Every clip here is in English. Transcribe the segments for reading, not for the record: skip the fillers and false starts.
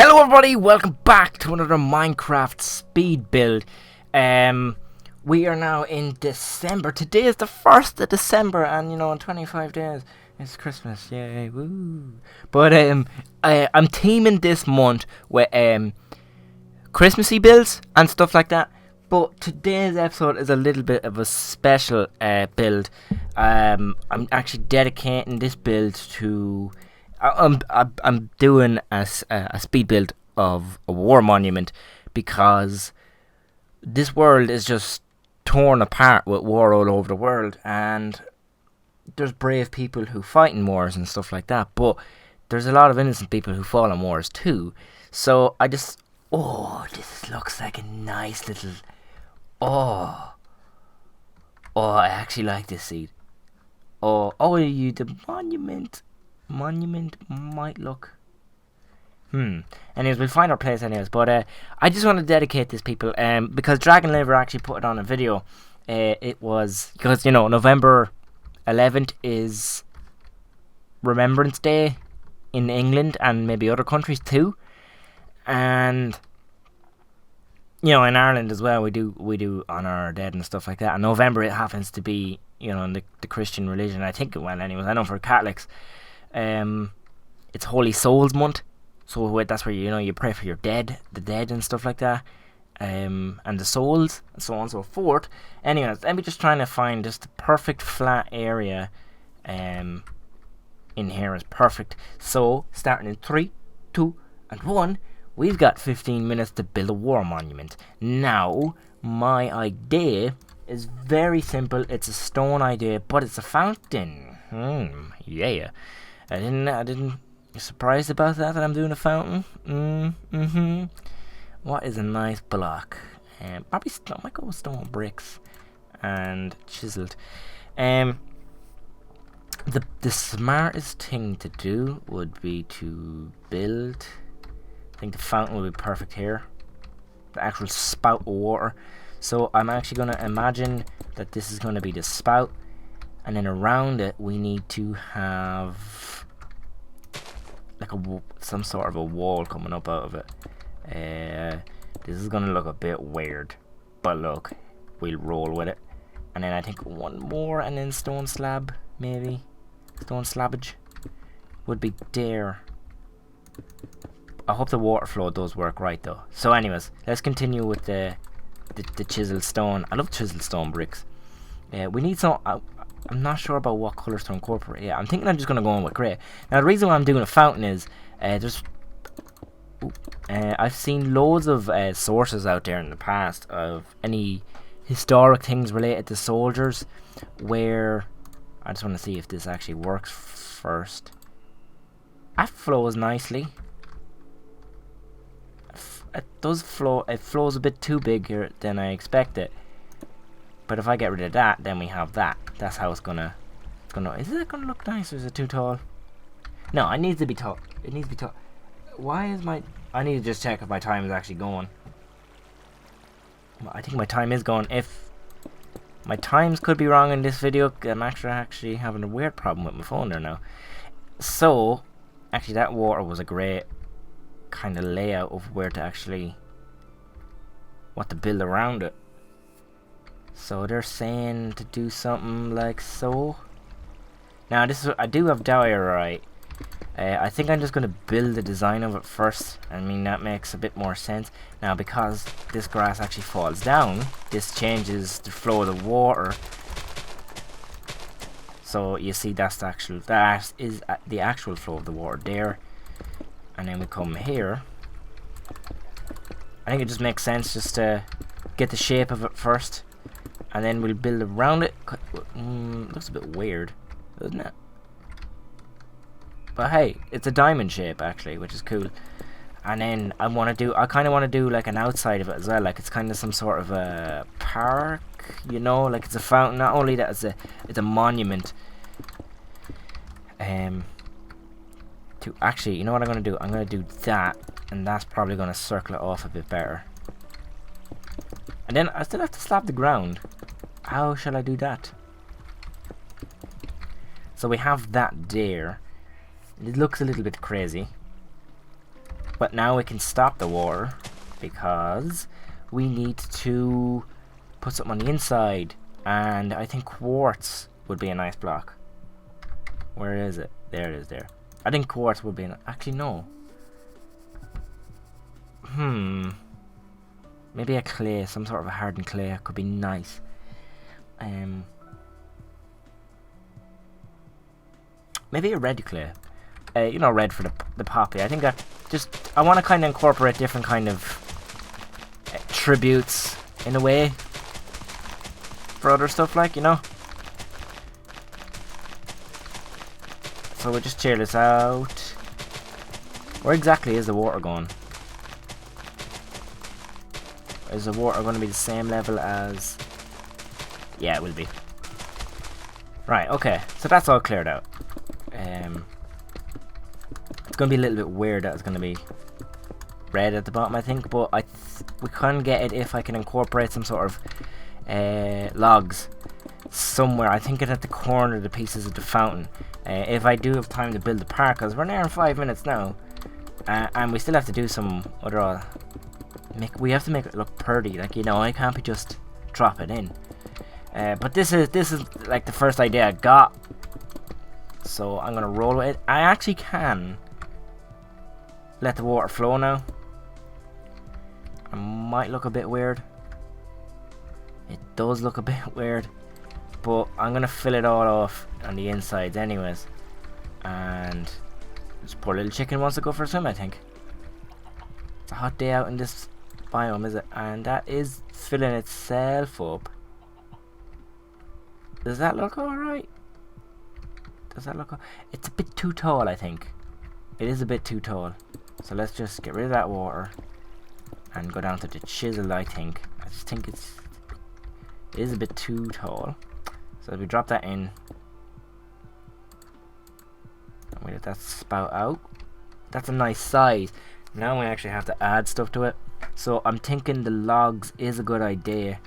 Hello everybody, welcome back to another Minecraft speed build. We are now in December. Today is the 1st of December and in 25 days it's Christmas. Yay, woo. But I'm teaming this month with Christmassy builds and stuff like that. But today's episode is a little bit of a special build. I'm actually dedicating this build to I'm doing a speed build of a war monument because this world is just torn apart with war all over the world, and there's brave people who fight in wars and stuff like that, but there's a lot of innocent people who fall in wars too. So I just, this looks like a nice little, I actually like this seed. The monument might look. Anyways, we'll find our place anyways. But I just want to dedicate this, people, because Dragon Liver actually put it on a video. It was because November 11th is Remembrance Day in England and maybe other countries too, and in Ireland as well we do honor our dead and stuff like that. And November, it happens to be in the Christian religion, I think. Well, anyways, I know for Catholics, it's Holy Souls month, so that's where you pray for the dead and stuff like that, and the souls and so on and so forth. Anyways, let me just trying to find just the perfect flat area in here is perfect. So starting in 3, 2 and 1, we've got 15 minutes to build a war monument. Now my idea is very simple. It's a stone idea, but it's a fountain. Yeah. I didn't. You're surprised about that I'm doing a fountain? What is a nice block? Probably I might go with stone bricks and chiseled. The smartest thing to do would be to build. I think the fountain will be perfect here. The actual spout of water. So I'm actually going to imagine that this is going to be the spout, and then around it we need to have like some sort of a wall coming up out of it. This is gonna look a bit weird, but look, we'll roll with it. And then I think one more, and then stone slab, maybe stone slabbage would be there. I hope the water flow does work right though. So anyways, let's continue with the chiseled stone. I love chiseled stone bricks. We need some. I'm not sure about what colours to incorporate. Yeah, I'm thinking I'm just going to go in with grey. Now, the reason why I'm doing a fountain is I've seen loads of sources out there in the past of any historic things related to soldiers, where I just want to see if this actually works first. That flows nicely. It does flow. It flows a bit too big here than I expected. But if I get rid of that, then we have that. That's how it's gonna. Is it gonna look nice, or is it too tall? No, it needs to be tall. It needs to be tall. Why is my? I need to just check if my time is actually going. I think my time is going. If my times could be wrong in this video, I'm actually having a weird problem with my phone there now. So, actually, that water was a great kind of layout of where to actually what to build around it. So they're saying to do something like so. Now I do have diorite. I think I'm just going to build the design of it first. I mean, that makes a bit more sense. Now, because this grass actually falls down, this changes the flow of the water. So you see that is the actual flow of the water there. And then we come here. I think it just makes sense just to get the shape of it first, and then we'll build around it. Looks a bit weird, doesn't it? But hey, it's a diamond shape actually, which is cool. And then I kind of want to do like an outside of it as well, like it's kind of some sort of a park, like it's a fountain. Not only that, it's a monument. To actually, what I'm gonna do? I'm gonna do that, and that's probably gonna circle it off a bit better. And then I still have to slab the ground. How shall I do that? So we have that there. It looks a little bit crazy. But now we can stop the water because we need to put something on the inside, and I think quartz would be a nice block. Where is it? There it is there. I think quartz would be actually no. Maybe a clay, some sort of a hardened clay could be nice. Maybe a red clay. You know, red for the poppy. I think I want to kind of incorporate different kind of tributes in a way for other stuff, like, you know. So we'll just cheer this out. Where exactly is the water going? Is the water going to be the same level as... Yeah, it will be. Right, okay. So that's all cleared out. It's going to be a little bit weird that it's going to be red at the bottom, I think. But we can get it if I can incorporate some sort of logs somewhere. I think it's at the corner of the pieces of the fountain. If I do have time to build the park, because we're there in 5 minutes now. And we still have to do some other... we have to make it look pretty, like, you know, I can't be just drop it in. But this is like the first idea I got, so I'm gonna roll with it. I actually can let the water flow now. It might look a bit weird. It does look a bit weird, but I'm gonna fill it all off on the insides anyways. And this poor little chicken wants to go for a swim, I think. It's a hot day out in this biome, is it? And that is filling itself up. Does that look alright? Does that look... It's a bit too tall, I think. It is a bit too tall. So let's just get rid of that water and go down to the chisel, I think. I just think it is a bit too tall. So we drop that in. And we let that spout out. That's a nice size. Now we actually have to add stuff to it. So I'm thinking the logs is a good idea.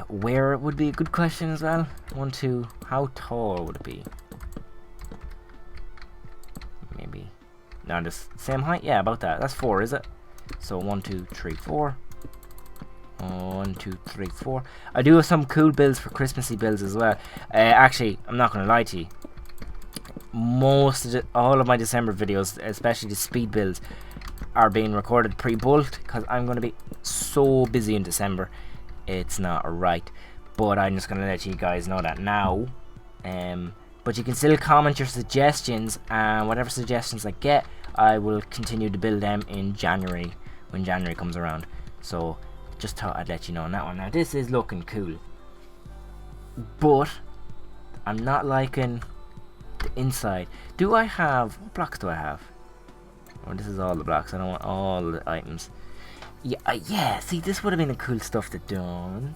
Where would be a good question as well. 1, 2. How tall would it be? Maybe. No, the same height? Yeah, about that. That's 4, is it? So 1, 2, 3, 4. 1, 2, 3, 4. I do have some cool builds for Christmassy builds as well. Actually, I'm not going to lie to you. All of my December videos, especially the speed builds, are being recorded pre-bulked because I'm going to be so busy in December. It's not right, but I'm just going to let you guys know that now. But you can still comment your suggestions, and whatever suggestions I get, I will continue to build them in January when January comes around. So just thought I'd let you know on that one. Now this is looking cool, but I'm not liking the inside. Do I have... What blocks do I have? Oh, this is all the blocks. I don't want all the items. Yeah, see, this would have been the cool stuff to done.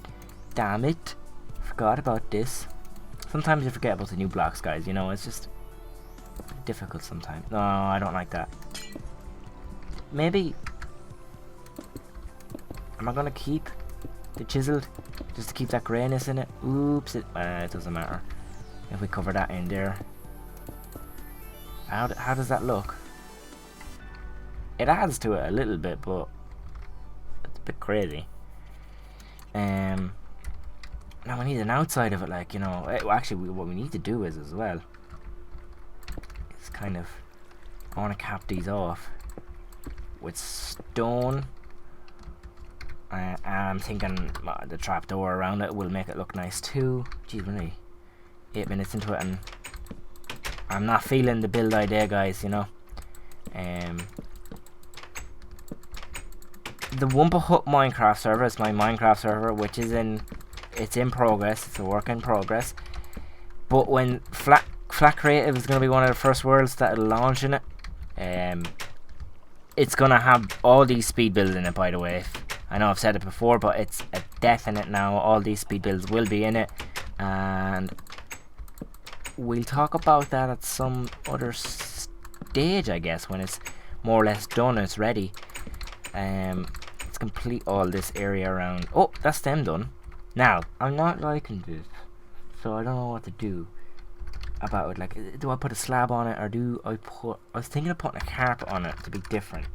Damn it. Forgot about this. Sometimes you forget about the new blocks, guys. You know, it's just difficult sometimes. No, I don't like that. Maybe... Am I going to keep the chiseled? Just to keep that greyness in it? Oops, it doesn't matter. If we cover that in there. How does that look? It adds to it a little bit, but it's a bit crazy. Now we need an outside of it, like, you know. Actually, what we need to do is as well. It's kind of... I want to cap these off with stone. And I'm thinking the trapdoor around it will make it look nice too. Jeez, we're only 8 minutes into it and I'm not feeling the build idea, guys, you know. The Wumpa Hut Minecraft server is my Minecraft server, which is it's in progress. It's a work in progress. But when Flat Creative is going to be one of the first worlds that will launch in it, it's going to have all these speed builds in it, by the way. I know I've said it before, but it's a definite now. All these speed builds will be in it, and we'll talk about that at some other stage, I guess, when it's more or less done and it's ready. Let's complete all this area around. Oh, that's them done. Now, I'm not liking this, so I don't know what to do. about it. Like, do I put a slab on it, or do I put... I was thinking of putting a carpet on it to be different.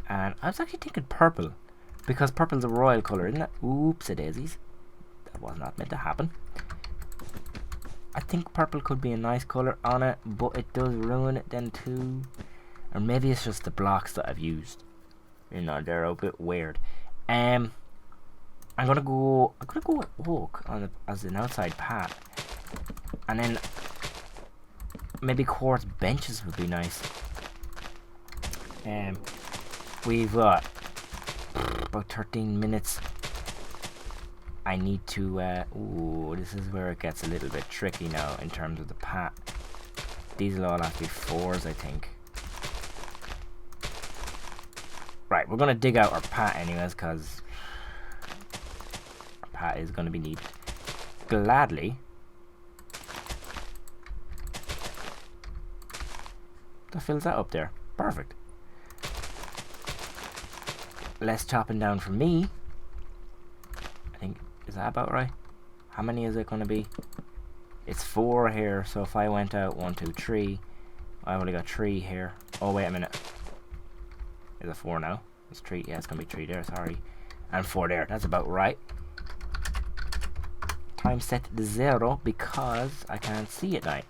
And I was actually thinking purple, because purple's a royal colour, isn't it? Oops-a-daisies. That was not meant to happen. I think purple could be a nice colour on it, but it does ruin it then too. Or maybe it's just the blocks that I've used. You know, they're a bit weird. I'm gonna go with oak on as an outside path, and then maybe quartz benches would be nice. We've got about 13 minutes. I need to. Ooh, this is where it gets a little bit tricky now in terms of the path. These will all have to be 4s, I think. Right, we're gonna dig out our path anyways, because our path is gonna be needed. Gladly. That fills that up there. Perfect. Less chopping down for me. I think, is that about right? How many is it gonna be? It's 4 here, so if I went out 1, 2, 3, I only got 3 here. Oh, wait a minute. Is it 4 now? It's 3. Yeah, it's gonna be 3 there, sorry. And 4 there. That's about right. Time set to 0 because I can't see it now.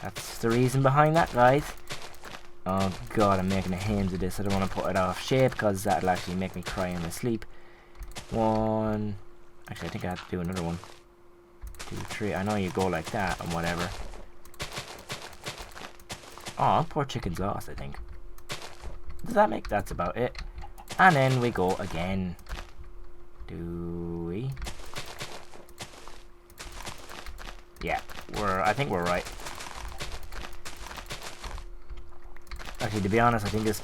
That's the reason behind that, guys. Oh god, I'm making a hands of this. I don't want to put it off shape because that'll actually make me cry in my sleep. 1. Actually, I think I have to do another 1, 2, 3. I know you go like that and whatever. Oh, poor chicken's lost, I think. Does that make... That's about it. And then we go again. Do we? Yeah, I think we're right. Actually, to be honest, I think this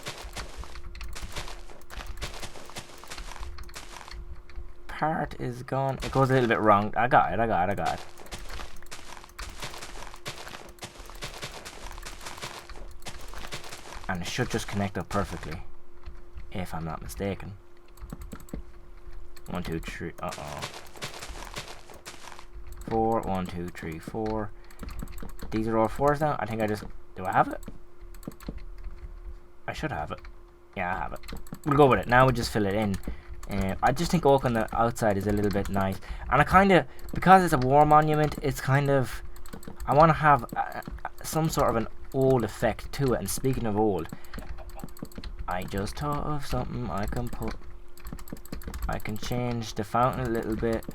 part is gone. It goes a little bit wrong. I got it. And it should just connect up perfectly, if I'm not mistaken. 1, 2, 3. Uh-oh. 4. 1, 2, 3, 4. These are all 4s now. I think I just... Do I have it? I should have it. Yeah, I have it. We'll go with it. Now we'll just fill it in. I just think oak on the outside is a little bit nice. And I kind of... Because it's a war monument, it's kind of... I want to have some sort of an old effect to it. And speaking of old, I just thought of something I can put. I can change the fountain a little bit.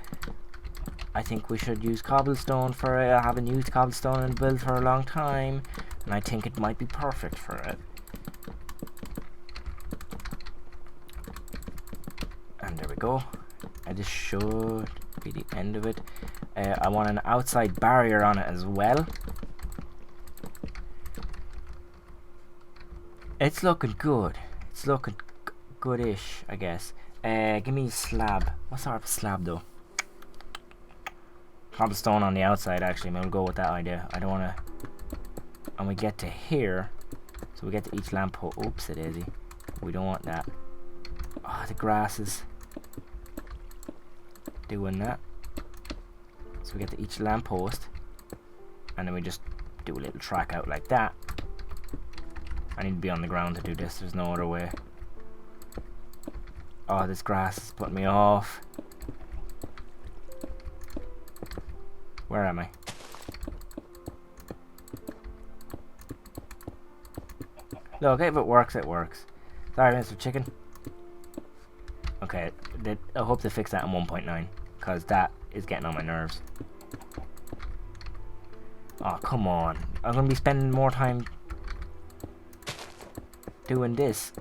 I think we should use cobblestone for it. I haven't used cobblestone in the build for a long time, and I think it might be perfect for it. And there we go. And this should be the end of it. I want an outside barrier on it as well. It's looking good. It's looking goodish, I guess. Give me a slab. What sort of slab though? Cobblestone on the outside, actually. We'll go with that idea. I don't want to... And we get to here. So we get to each lamppost. Oops, it is. We don't want that. Oh, the grass is doing that. So we get to each lamppost. And then we just do a little track out like that. I need to be on the ground to do this. There's no other way. Oh, this grass is putting me off. Where am I? Look, if it works, it works. Sorry, Mr. Chicken. Okay, I hope they fix that in 1.9, because that is getting on my nerves. Oh, come on. I'm going to be spending more time doing this.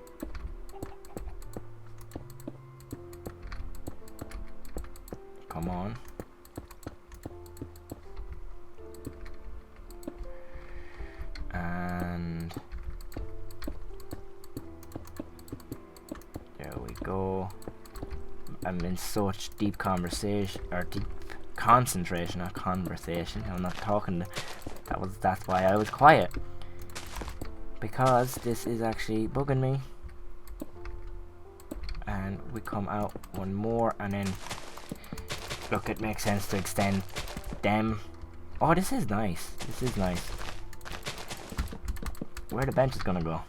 Come on. And there we go. I'm in such deep conversation, or deep concentration, not conversation. I'm not talking. That's why I was quiet. Because this is actually bugging me. And we come out one more, and then look, it makes sense to extend them Oh, this is nice. This is nice. Where the bench is gonna go?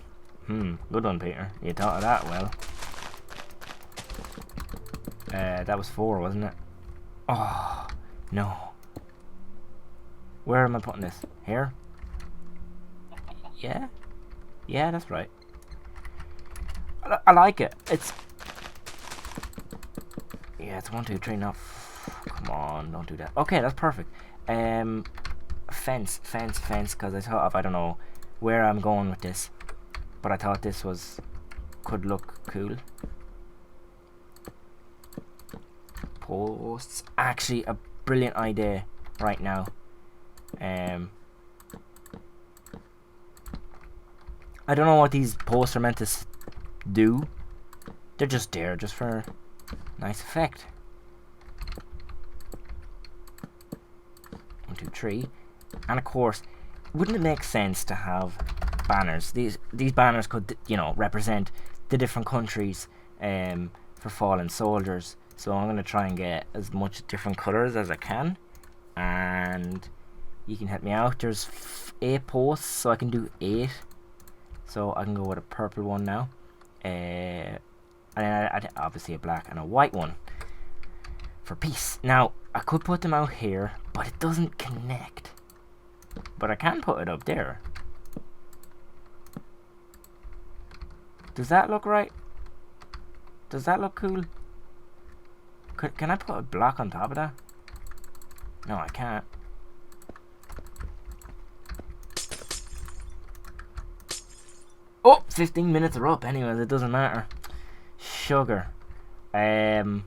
Good one, Peter. You thought of that well. That was 4, wasn't it? Oh, no. Where am I putting this? Here? Yeah? Yeah, that's right. I like it. It's... Yeah, it's 1, 2, 3, no. Come on, don't do that. Okay, that's perfect. Fence, because I thought of, I don't know where I'm going with this. But I thought this could look cool. Posts. Actually, a brilliant idea right now. I don't know what these posts are meant to do. They're just there, just for nice effect. 1, 2, 3, and of course, wouldn't it make sense to have banners? These banners could, you know, represent the different countries for fallen soldiers. So I'm gonna try and get as much different colors as I can, and you can help me out. There's 8 posts, so I can do 8. So I can go with a purple one now, and then obviously a black and a white one for peace. Now I could put them out here, but it doesn't connect. But I can put it up there. Does that look right? Does that look cool? Can I put a block on top of that? No, I can't. Oh, 15 minutes are up anyways, it doesn't matter. Sugar. I'm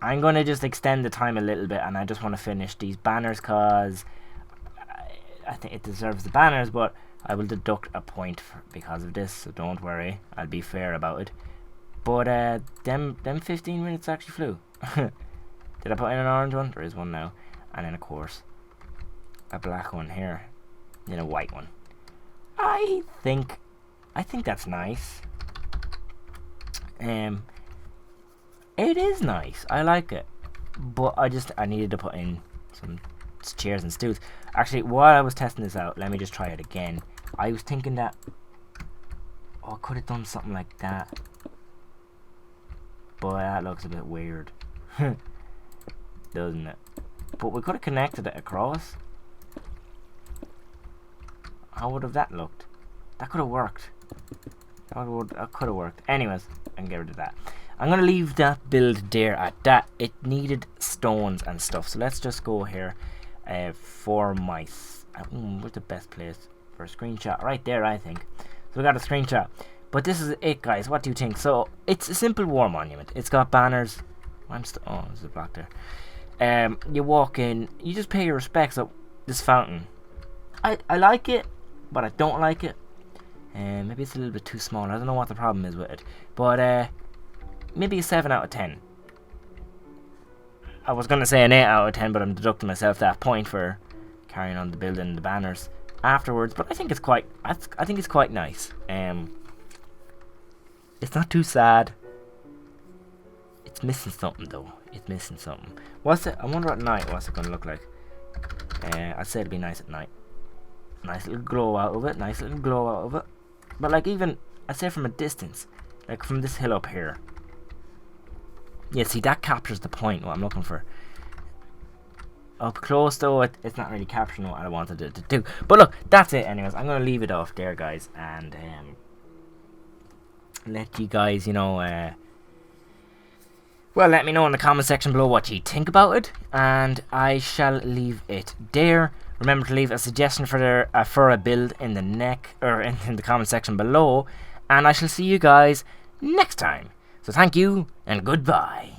gonna just extend the time a little bit, and I just want to finish these banners because I think it deserves the banners, but I will deduct a point because of this, so don't worry, I'll be fair about it. But them 15 minutes actually flew. Did I put in an orange one? There is one now. And then of course a black one here, then a white one. I think that's nice. It is nice. I like it. But I needed to put in some chairs and stools. Actually, while I was testing this out, let me just try it again. I was thinking that, oh, I could have done something like that. But that looks a bit weird. Doesn't it? But we could have connected it across. How would have that looked? That could have worked. That could have worked. Anyways, I can get rid of that. I'm going to leave that build there at that. It needed stones and stuff. So let's just go here for my... what's the best place for a screenshot? Right there, I think. So we got a screenshot. But this is it, guys. What do you think? So it's a simple war monument. It's got banners. Oh, there's a block there. You walk in. You just pay your respects at this fountain. I like it, but I don't like it. Maybe it's a little bit too small. I don't know what the problem is with it. But maybe a 7 out of 10. I was going to say an 8 out of 10, but I'm deducting myself that point for carrying on the building the banners afterwards. But I think it's quite nice. It's not too sad. It's missing something though. It's missing something. What's it? I wonder at night what's it going to look like. I'd say it'd be nice at night. Nice little glow out of it. Nice little glow out of it. But like even, I'd say from a distance. Like from this hill up here. Yeah, see that captures the point, what I'm looking for. Up close though, it's not really capturing what I wanted it to do. But look, that's it anyways. I'm going to leave it off there, guys. And let you guys, you know, well, let me know in the comment section below what you think about it. And I shall leave it there. Remember to leave a suggestion for a build in the in the comment section below. And I shall see you guys next time. So thank you and goodbye.